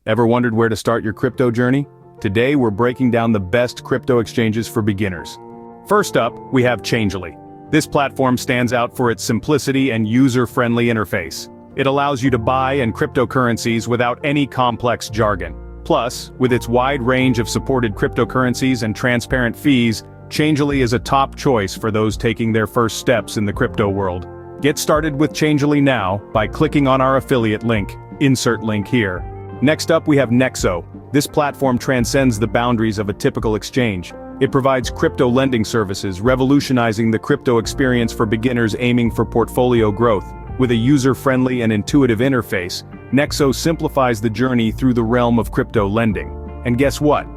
Ever wondered where to start your crypto journey? Today we're breaking down the best crypto exchanges for beginners. First up, we have Changelly. This platform stands out for its simplicity and user-friendly interface. It allows you to buy cryptocurrencies without any complex jargon. Plus, with its wide range of supported cryptocurrencies and transparent fees, Changelly is a top choice for those taking their first steps in the crypto world. Get started with Changelly now by clicking on our affiliate link. Insert link here. Next up we have Nexo. This platform transcends the boundaries of a typical exchange. It provides crypto lending services, revolutionizing the crypto experience for beginners aiming for portfolio growth. With a user-friendly and intuitive interface, Nexo simplifies the journey through the realm of crypto lending. And guess what?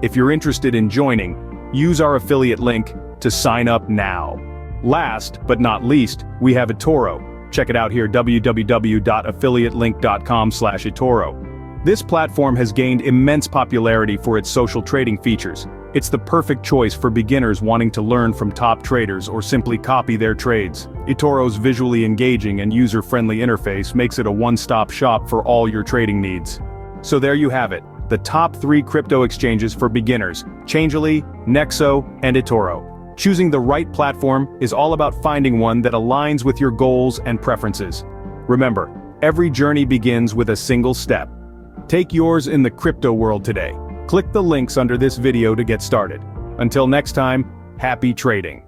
If you're interested in joining, use our affiliate link to sign up now. Last but not least, we have eToro. Check it out here, www.affiliatelink.com/eToro. This platform has gained immense popularity for its social trading features. It's the perfect choice for beginners wanting to learn from top traders or simply copy their trades. eToro's visually engaging and user-friendly interface makes it a one-stop shop for all your trading needs. So there you have it, the top 3 crypto exchanges for beginners: Changelly, Nexo, and eToro. Choosing the right platform is all about finding one that aligns with your goals and preferences. Remember, every journey begins with a single step. Take yours in the crypto world today. Click the links under this video to get started. Until next time, happy trading.